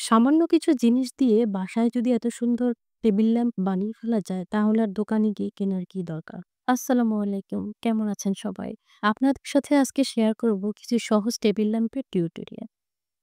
সামান্য কিছু জিনিস দিয়ে বাসায় যদি এত সুন্দর টেবিল ল্যাম্প বানিয়ে ফেলা যায় তাহলে আর দোকানে গিয়ে কেনার কি দরকার? আসসালামু আলাইকুম। কেমন আছেন সবাই? আপনাদের সাথে আজকে শেয়ার করব কিছু সহজ টেবিল ল্যাম্পের টিউটোরিয়াল।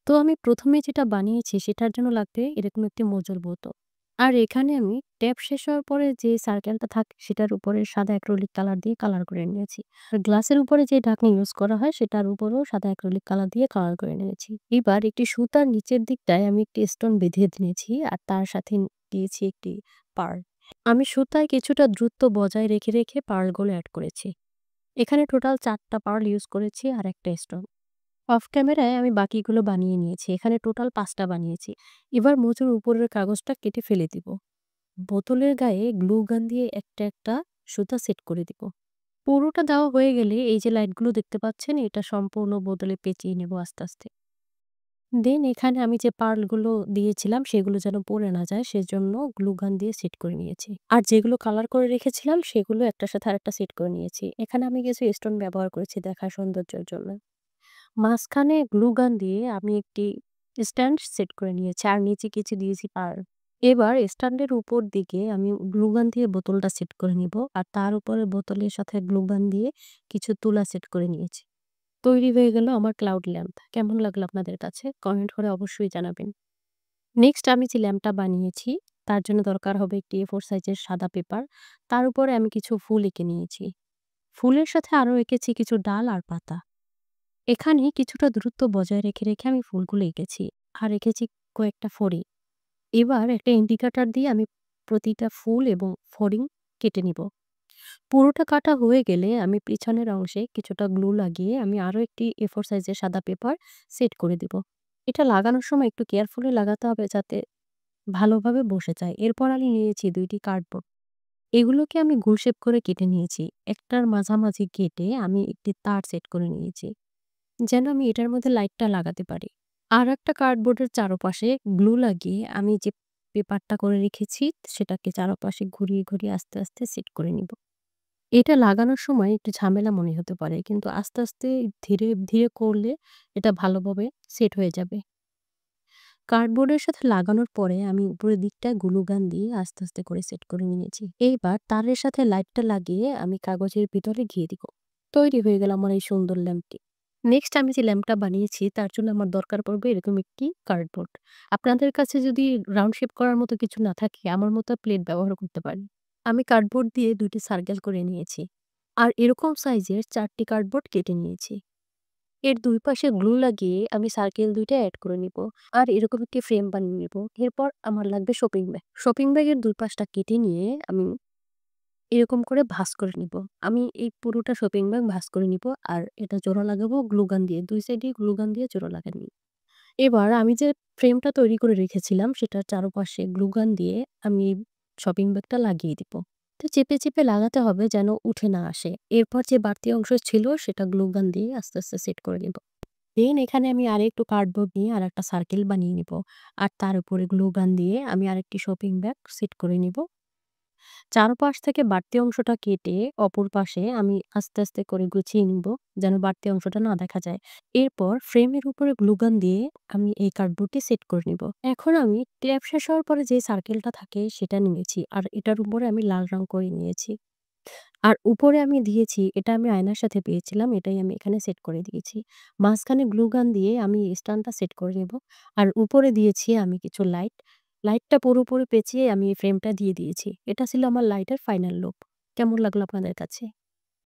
তো আমি ১ম এ যেটা বানিয়েছি সেটার জন্য লাগবে এরকম একটি মোজোর বোতল। আর এখানে আমি ট্যাপ শেষ হওয়ার পরে যে সার্কেলটা থাকে সেটার উপরে সাদা অ্যাক্রিলিক কালার দিয়ে কালার করে নিয়েছি। আর গ্লাসের উপরে যে ঢাকনি ইউজ করা হয় সেটার উপরেও সাদা অ্যাক্রিলিক কালার দিয়ে কালার করে নিয়েছি। এবার একটি সুতার নিচের দিকটায় আমি একটি স্টোন বেঁধে নিয়েছি আর তার সাথে দিয়েছি একটি পার্ল। আমি সুতায় কিছুটা দ্রুত বজায় রেখে পার্লগুলো এড করেছি। এখানে টোটাল ৪ টা পার্ল ইউজ করেছি আর একটা স্টোন। অফ ক্যামেরায় আমি বাকিগুলো বানিয়ে নিয়েছি। এখানে টোটাল ৫ টা বানিয়েছি। এবার মোচড় উপরের কাগজটা কেটে ফেলে দিব। বোতলের গায়ে গ্লু গান দিয়ে একটা সুতা সেট করে দিব। পুরোটা দেওয়া হয়ে গেলে এই যে লাইটগুলো দেখতে পাচ্ছেন এটা সম্পূর্ণ বোতলে পেঁচিয়ে নেব আস্তে। দেন এখানে আমি যে পার্লগুলো দিয়েছিলাম সেগুলো যেন পড়ে না যায় সেজন্য গ্লু গান দিয়ে সেট করে নিয়েছি। আর যেগুলো কালার করে রেখেছিলাম সেগুলো একটার সাথে আরেকটা সেট করে নিয়েছি। এখানে আমি কিছু স্টোন ব্যবহার করেছি দেখার সৌন্দর্যের জন্য। মাঝখানে গ্লু গান দিয়ে আমি একটি স্ট্যান্ড সেট করে নিয়েছি আর নিচে কিছু দিয়েছি পার। এবার স্ট্যান্ডের উপর দিকে আমি গ্লু গান দিয়ে বোতলটা সেট করে নিব আর তার উপরে বোতলের সাথে গ্লু গান দিয়ে কিছু তুলা সেট করে নিয়েছি। তৈরি হয়ে গেল আমার ক্লাউড ল্যাম্প। কেমন লাগলো আপনাদের কাছে? কমেন্ট করে অবশ্যই জানাবেন। নেক্সট আমি যে ল্যাম্পটা বানিয়েছি তার জন্য দরকার হবে একটি A4 সাইজের সাদা পেপার। তার উপরে আমি কিছু ফুল এঁকে নিয়েছি। ফুলের সাথে আরো এঁকেছি কিছু ডাল আর পাতা। এখানে কিছুটা দূরত্ব বজায় রেখে আমি ফুলগুলো এঁকেছি। আর এঁকেছি কয়েকটা ফড়িং। এবার একটা ইন্ডিকেটর দিয়ে আমি প্রতিটা ফুল এবং ফড়িং কেটে নিব। পুরোটা কাটা হয়ে গেলে আমি পিছনের অংশে কিছুটা গ্লু লাগিয়ে আমি আরো একটি A4 সাইজের সাদা পেপার সেট করে দিব। এটা লাগানোর সময় একটু কেয়ারফুলি লাগাতে হবে যাতে ভালোভাবে বসে যায়। এরপর আমি নিয়েছি ২ টি কার্ডবোর্ড। এগুলোকে আমি গোল শেপ করে কেটে নিয়েছি। একটার মাঝামাঝি কেটে আমি একটি তার সেট করে নিয়েছি। যেন আমি এটার মধ্যে লাইটটা লাগাতে পারি। আরেকটা কার্ডবোর্ডের চারপাশে গ্লু লাগিয়ে আমি যে পেপারটা করে রেখেছি সেটাকে চারপাশে ঘুরিয়ে আস্তে সেট করে নিব। এটা লাগানোর সময় একটু ঝামেলা মনে হতে পারে কিন্তু আস্তে ধীরে করলে এটা ভালোভাবে সেট হয়ে যাবে। কার্ডবোর্ডের সাথে লাগানোর পরে আমি উপরের দিকটা গ্লু গান দিয়ে আস্তে করে সেট করে নিয়েছি। এইবার তারের সাথে লাইটটা লাগিয়ে আমি কাগজের ভিতরে ঘিয়ে দিব। তৈরি হয়ে গেল আমার এই সুন্দর ল্যাম্পটি। নেক্সট আমি যে ল্যাম্পটা বানিয়েছি তার জন্য আমার দরকার পড়বে এরকম একটি কার্ডবোর্ড। আপনাদের কাছে যদি রাউন্ড শেপ করার মতো কিছু না থাকে আমার মতো প্লেট ব্যবহার করতে পারেন। আমি কার্ডবোর্ড দিয়ে ২ টি সার্কেল করে নিয়েছি। আর এরকম সাইজের ৪ টি কার্ডবোর্ড কেটে নিয়েছি। এর ২ পাশে গ্লু লাগিয়ে আমি সার্কেল ২ টা এড করে নিব। আর এরকম একটি ফ্রেম বানিয়ে নিব। এরপর আমার লাগবে শপিং ব্যাগ। শপিং ব্যাগের ২ পাশটা কেটে নিয়ে আমি এরকম করে ভাঁজ করে নিব। আমি এই পুরোটা শপিং ব্যাগ ভাঁজ করে নিব। আর এটা জোড়া লাগাবো গ্লু গান দিয়ে। ২ সাইডেই গ্লু গান দিয়ে জোড়া লাগিয়ে নিই। এবার আমি যে ফ্রেমটা তৈরি করে রেখেছিলাম সেটার চারপাশে গ্লু গান দিয়ে আমি শপিং ব্যাগটা লাগিয়ে দিব। তো চেপে লাগাতে হবে যেন উঠে না আসে। এরপর যে বাড়তি অংশ ছিল সেটা গ্লু গান দিয়ে আস্তে সেট করে নিব। দেন এখানে আমি আরেকটু কার্ডবোর্ড নিয়ে আরেকটা সার্কেল বানিয়ে নিব। আর তার উপরে গ্লু গান দিয়ে আমি আরেকটি শপিং ব্যাগ সেট করে নিব। চারপাশ থেকে বাড়তি অংশটা কেটে অপর পাশে আমি আস্তে করে গুছিয়ে নিব যেন বাড়তি অংশটা না দেখা যায়। এরপর ফ্রেমের উপরে গ্লুগান দিয়ে আমি এই কার্ডবোর্ডটি সেট করে নিব। এখন আমি ট্যাপ শেষ হওয়ার পরে যে সার্কেলটা থাকে সেটা নিয়েছি আর এটার উপরে আমি লাল রং করে নিয়েছি। আর উপরে আমি দিয়েছি এটা আমি আয়নার সাথে পেয়েছিলাম এটাই আমি এখানে সেট করে দিয়েছি। মাঝখানে গ্লুগান দিয়ে আমি স্ট্যান্ডটা সেট করে নেব। আর উপরে দিয়েছি আমি কিছু লাইট। লাইটটা পুরোপুরি পেঁচিয়ে আমি এই ফ্রেমটা দিয়ে দিয়েছি। এটা ছিল আমার লাইটের ফাইনাল লুক। কেমন লাগলো আপনাদের কাছে?